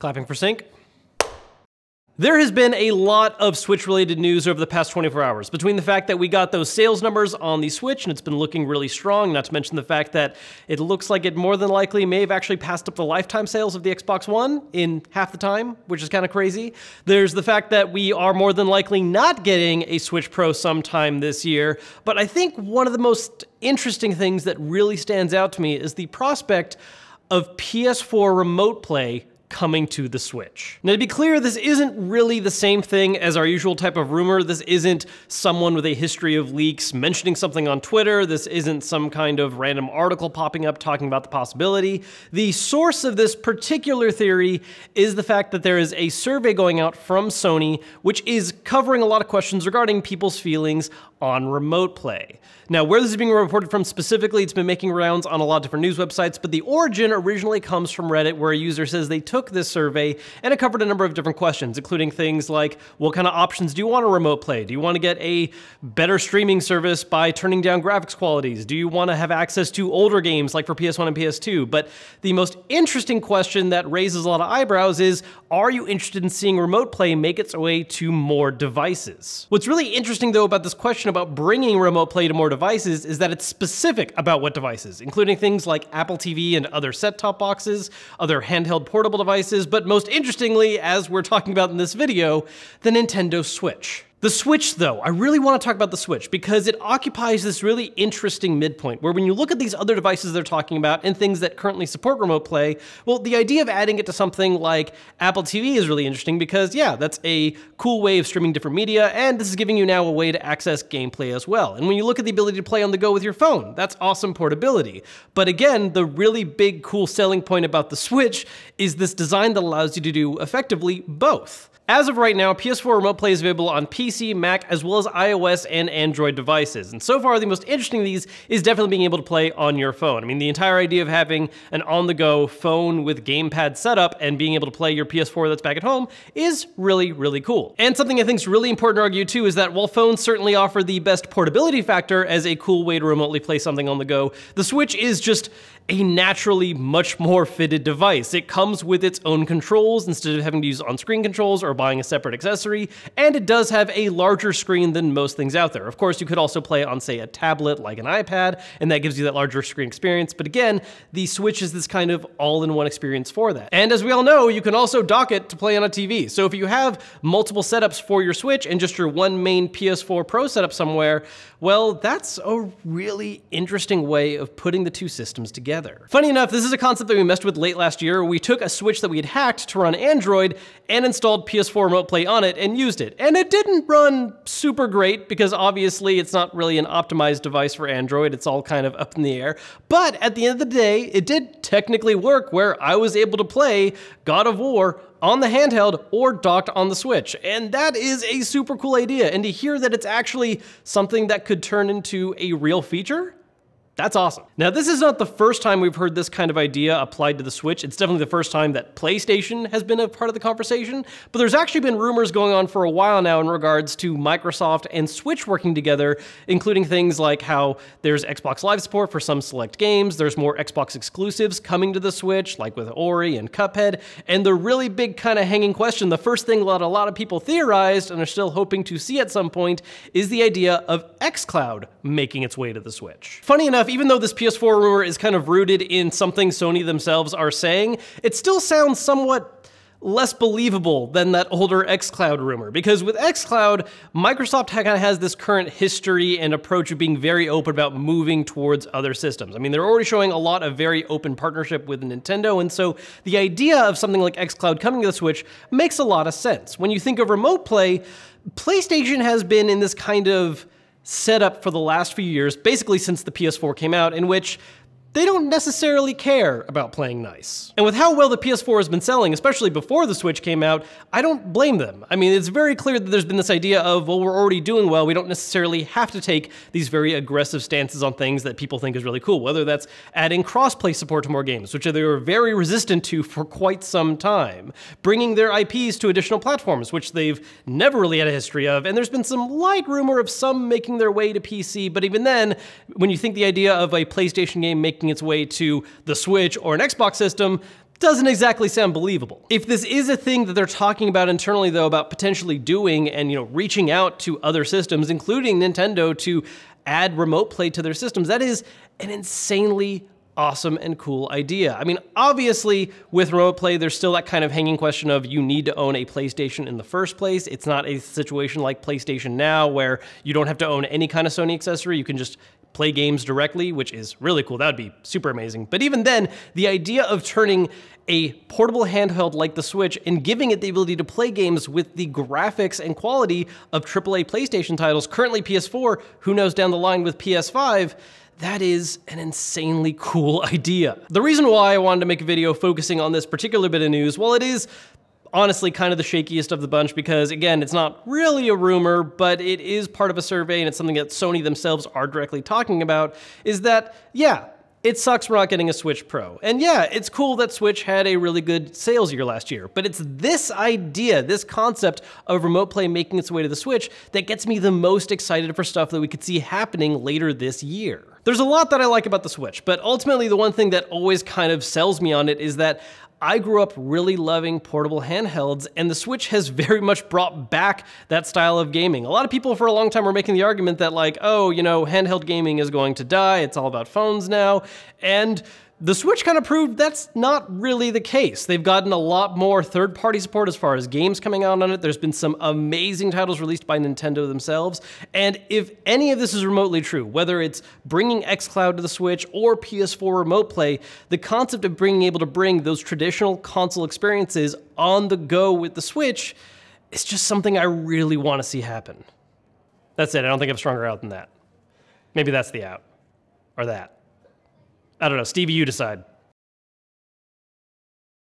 Clapping for sync. There has been a lot of Switch-related news over the past 24 hours, between the fact that we got those sales numbers on the Switch and it's been looking really strong, not to mention the fact that it looks like it more than likely may have actually passed up the lifetime sales of the Xbox One in half the time, which is kind of crazy. There's the fact that we are more than likely not getting a Switch Pro sometime this year, but I think one of the most interesting things that really stands out to me is the prospect of PS4 Remote Play coming to the Switch. Now, to be clear, this isn't really the same thing as our usual type of rumor. This isn't someone with a history of leaks mentioning something on Twitter. This isn't some kind of random article popping up talking about the possibility. The source of this particular theory is the fact that there is a survey going out from Sony, which is covering a lot of questions regarding people's feelings on remote play. Now, where this is being reported from specifically, it's been making rounds on a lot of different news websites, but the origin originally comes from Reddit, where a user says they took this survey and it covered a number of different questions, including things like, what kind of options do you want to remote play? Do you want to get a better streaming service by turning down graphics qualities? Do you want to have access to older games like for PS1 and PS2? But the most interesting question that raises a lot of eyebrows is, are you interested in seeing remote play make its way to more devices? What's really interesting, though, about this question about bringing remote play to more devices is that it's specific about what devices, including things like Apple TV and other set-top boxes, other handheld portable devices, but most interestingly, as we're talking about in this video, the Nintendo Switch. The Switch, though, I really want to talk about the Switch because it occupies this really interesting midpoint where when you look at these other devices they're talking about and things that currently support remote play, well, the idea of adding it to something like Apple TV is really interesting because, yeah, that's a cool way of streaming different media, and this is giving you now a way to access gameplay as well. And when you look at the ability to play on the go with your phone, that's awesome portability. But again, the really big, cool selling point about the Switch is this design that allows you to do effectively both. As of right now, PS4 Remote Play is available on PC, Mac, as well as iOS and Android devices. And so far, the most interesting of these is definitely being able to play on your phone. I mean, the entire idea of having an on-the-go phone with gamepad setup and being able to play your PS4 that's back at home is really, really cool. And something I think is really important to argue, too, is that while phones certainly offer the best portability factor as a cool way to remotely play something on the go, the Switch is just a naturally much more fitted device. It comes with its own controls instead of having to use on-screen controls or buying a separate accessory, and it does have a larger screen than most things out there. Of course, you could also play on, say, a tablet like an iPad, and that gives you that larger screen experience, but again, the Switch is this kind of all-in-one experience for that. And as we all know, you can also dock it to play on a TV. So if you have multiple setups for your Switch and just your one main PS4 Pro setup somewhere, well, that's a really interesting way of putting the two systems together. Funny enough, this is a concept that we messed with late last year. We took a Switch that we had hacked to run Android and installed PS4 Remote Play on it and used it. And it didn't run super great because obviously it's not really an optimized device for Android. It's all kind of up in the air. But at the end of the day, it did technically work where I was able to play God of War on the handheld or docked on the Switch. And that is a super cool idea. And to hear that it's actually something that could turn into a real feature, that's awesome. Now, this is not the first time we've heard this kind of idea applied to the Switch. It's definitely the first time that PlayStation has been a part of the conversation, but there's actually been rumors going on for a while now in regards to Microsoft and Switch working together, including things like how there's Xbox Live support for some select games, there's more Xbox exclusives coming to the Switch, like with Ori and Cuphead, and the really big kind of hanging question, the first thing that a lot of people theorized and are still hoping to see at some point, is the idea of xCloud making its way to the Switch. Funny enough, even though this PS4 rumor is kind of rooted in something Sony themselves are saying, it still sounds somewhat less believable than that older xCloud rumor. Because with xCloud, Microsoft kind of has this current history and approach of being very open about moving towards other systems. I mean, they're already showing a lot of very open partnership with Nintendo, and so the idea of something like xCloud coming to the Switch makes a lot of sense. When you think of remote play, PlayStation has been in this kind of setup for the last few years, basically since the PS4 came out, in which they don't necessarily care about playing nice. And with how well the PS4 has been selling, especially before the Switch came out, I don't blame them. I mean, it's very clear that there's been this idea of, well, we're already doing well, we don't necessarily have to take these very aggressive stances on things that people think is really cool, whether that's adding cross-play support to more games, which they were very resistant to for quite some time, bringing their IPs to additional platforms, which they've never really had a history of, and there's been some light rumor of some making their way to PC, but even then, when you think the idea of a PlayStation game making its way to the Switch or an Xbox system, doesn't exactly sound believable. If this is a thing that they're talking about internally, though, about potentially doing and, reaching out to other systems, including Nintendo, to add remote play to their systems, that is an insanely awesome and cool idea. I mean, obviously, with remote play, there's still that kind of hanging question of you need to own a PlayStation in the first place. It's not a situation like PlayStation Now where you don't have to own any kind of Sony accessory. You can just play games directly, which is really cool. That would be super amazing. But even then, the idea of turning a portable handheld like the Switch and giving it the ability to play games with the graphics and quality of AAA PlayStation titles, currently PS4, who knows down the line with PS5, that is an insanely cool idea. The reason why I wanted to make a video focusing on this particular bit of news, well, it is honestly kind of the shakiest of the bunch because, again, it's not really a rumor, but it is part of a survey and it's something that Sony themselves are directly talking about, is that, yeah, it sucks we're not getting a Switch Pro. And yeah, it's cool that Switch had a really good sales year last year, but it's this idea, this concept of remote play making its way to the Switch that gets me the most excited for stuff that we could see happening later this year. There's a lot that I like about the Switch, but ultimately the one thing that always kind of sells me on it is that I grew up really loving portable handhelds, and the Switch has very much brought back that style of gaming. A lot of people for a long time were making the argument that like, oh, handheld gaming is going to die, it's all about phones now, and the Switch kind of proved that's not really the case. They've gotten a lot more third-party support as far as games coming out on it. There's been some amazing titles released by Nintendo themselves. And if any of this is remotely true, whether it's bringing xCloud to the Switch or PS4 Remote Play, the concept of being able to bring those traditional console experiences on the go with the Switch is just something I really want to see happen. That's it. I don't think I have a stronger out than that. Maybe that's the out. Or that. I don't know. Stevie, you decide.